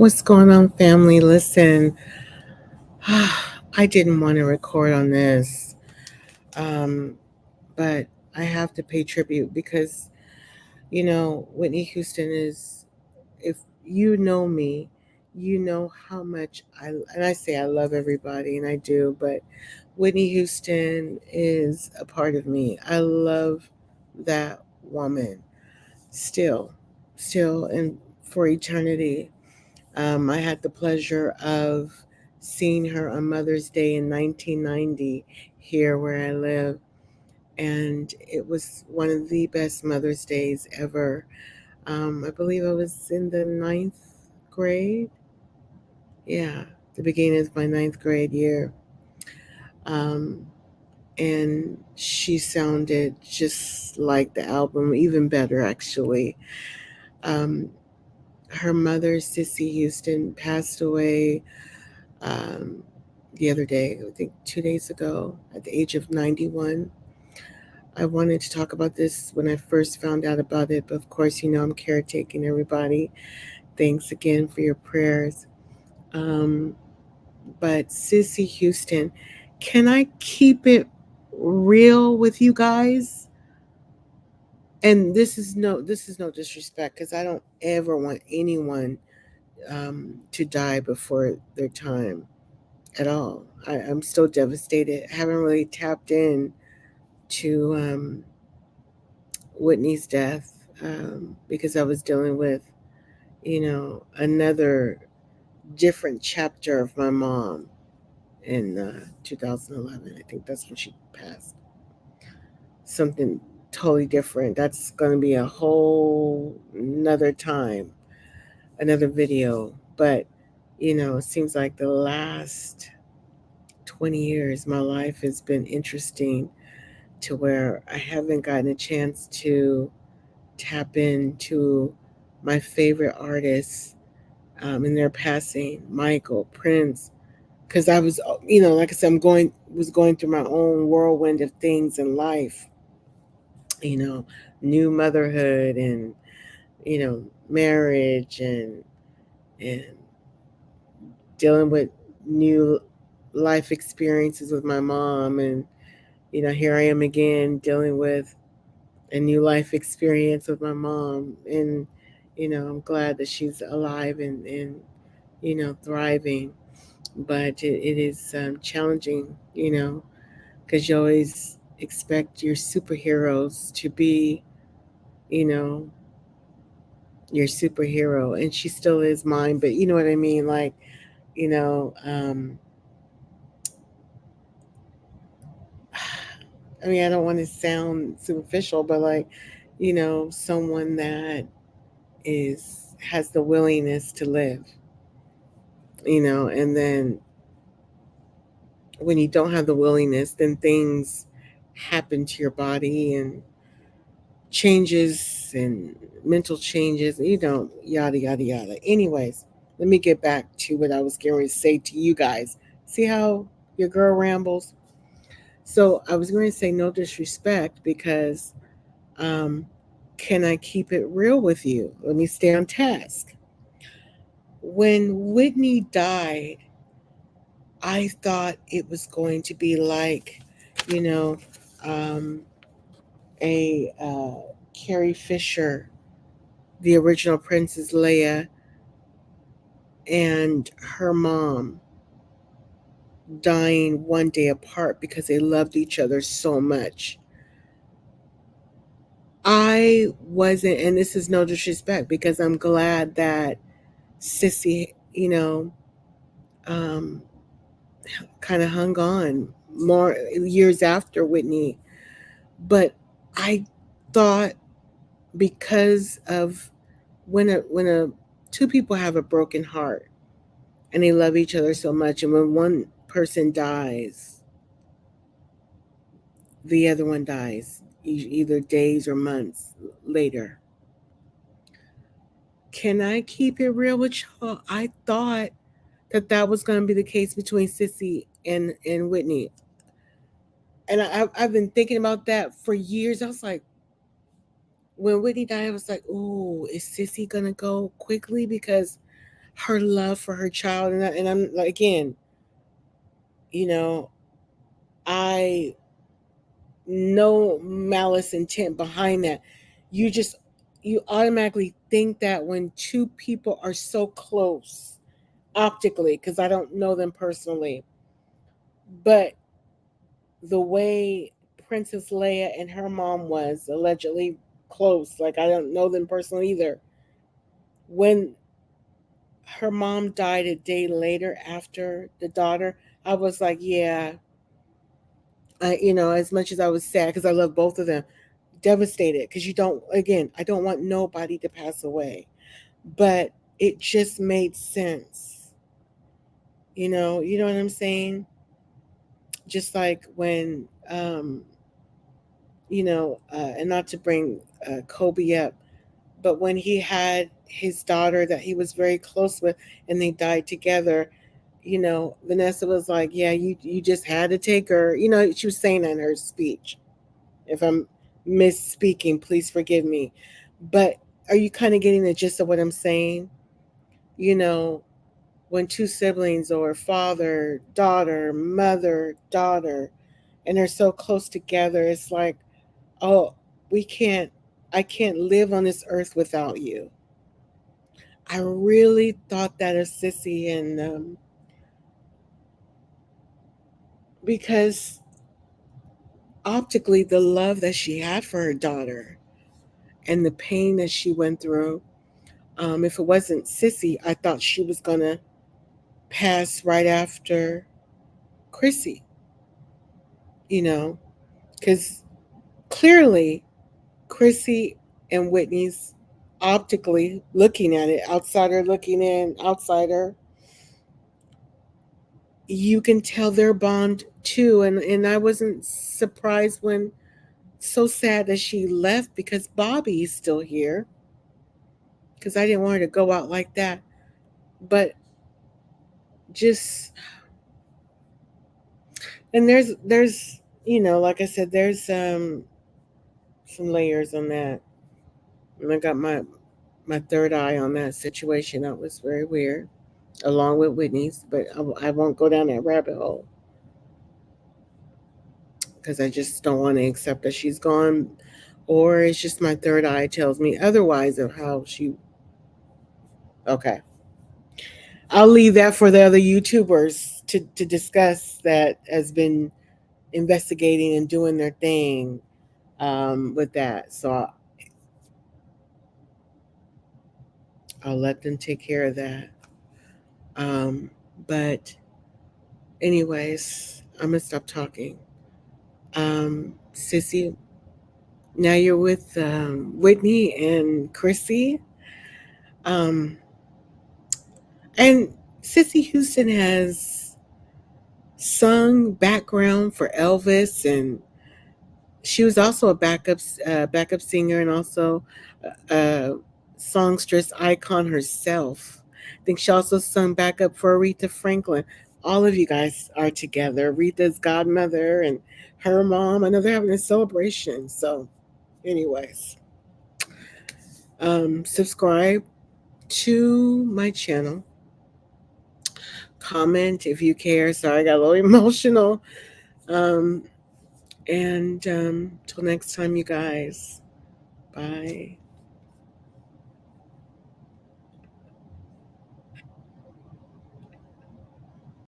What's going on, family? Listen, I didn't want to record on this, um, but I have to pay tribute because, Whitney Houston is, if you know me, you know how much and I say I love everybody, and I do, but Whitney Houston is a part of me. I love that woman still, still, and for eternity. I had the pleasure of seeing her on Mother's Day in 1990 here where I live. And it was one of the best Mother's Days ever. I believe I was in the ninth grade. Yeah, the beginning of my ninth grade year. Um, and she sounded just like the album, even better, actually. Um, Her mother, Cissy Houston, passed away um, the other day, I think 2 days ago, at the age of 91. I wanted to talk about this when I first found out about it, but of course, I'm caretaking everybody. Thanks again for your prayers. Um, but Cissy Houston, can I keep it real with you guys? And this is no disrespect because I don't ever want anyone to die before their time at all. I'm still devastated. I haven't really tapped in to Whitney's death because I was dealing with, another different chapter of my mom in 2011. I think that's when she passed. Something totally different. That's going to be a whole another time, another video. But, it seems like the last 20 years, my life has been interesting to where I haven't gotten a chance to tap into my favorite artists in their passing, Michael, Prince, because I was, like I said, was going through my own whirlwind of things in life, you know, new motherhood and marriage and dealing with new life experiences with my mom and here I am again dealing with a new life experience with my mom. And, I'm glad that she's alive and thriving. But it is challenging, because you always expect your superheroes to be, you know, your superhero. And she still is mine, but you know what I mean? Like, you know, um, I mean, I don't want to sound superficial, but like, someone that is has the willingness to live, and then when you don't have the willingness, then things happen to your body and changes and mental changes, yada yada yada. Anyways, let me get back to what I was going to say to you guys. See how your girl rambles? So I was going to say no disrespect because um can I keep it real with you? Let me stay on task. When Whitney died, I thought it was going to be like, you know, um, a Carrie Fisher, the original Princess Leia, and her mom dying one day apart because they loved each other so much. I wasn't, and this is no disrespect because I'm glad that Cissy, um, kind of hung on more years after Whitney. But I thought because of when a two people have a broken heart and they love each other so much, and when one person dies, the other one dies either days or months later. Can I keep it real with y'all? I thought that was going to be the case between Cissy and Whitney, and I've been thinking about that for years. I was like, when Whitney died, I was like, "Ooh, is Cissy gonna go quickly?" Because her love for her child. And I'm like, again, you know, I no malice intent behind that. You just, you automatically think that when two people are so close optically, because I don't know them personally, but the way Princess Leia and her mom was allegedly close, like I don't know them personally either. When her mom died a day later after the daughter, I was like, yeah, as much as I was sad because I love both of them, devastated because you don't, again, I don't want nobody to pass away, but it just made sense. You know what I'm saying? Just like when, and not to bring Kobe up, but when he had his daughter that he was very close with and they died together, Vanessa was like, yeah, you just had to take her. She was saying that in her speech. If I'm misspeaking, please forgive me. But are you kind of getting the gist of what I'm saying? You know, when two siblings or father, daughter, mother, daughter, and they're so close together, it's like, oh, we can't, I can't live on this earth without you. I really thought that of Cissy, and because optically, the love that she had for her daughter and the pain that she went through, if it wasn't Cissy, I thought she was going to pass right after Chrissy, because clearly Chrissy and Whitney's optically looking at it, outsider looking in, outsider, you can tell their bond too. And I wasn't surprised when, so sad that she left because Bobbi is still here, because I didn't want her to go out like that. But just, and there's like I said, there's some layers on that. And I got my third eye on that situation. That was very weird, along with Whitney's, but I won't go down that rabbit hole because I just don't want to accept that she's gone, or it's just my third eye tells me otherwise of how she. Okay, I'll leave that for the other YouTubers to discuss that has been investigating and doing their thing with that. So I'll let them take care of that. But anyways, I'm gonna stop talking. Cissy, now you're with Whitney and Chrissy. Um, and Cissy Houston has sung background for Elvis, and she was also a backup singer, and also a songstress icon herself. I think she also sung backup for Aretha Franklin. All of you guys are together. Aretha's godmother and her mom. I know they're having a celebration. So, anyways, subscribe to my channel. Comment if you care. Sorry, I got a little emotional. Um, and till next time, you guys. Bye.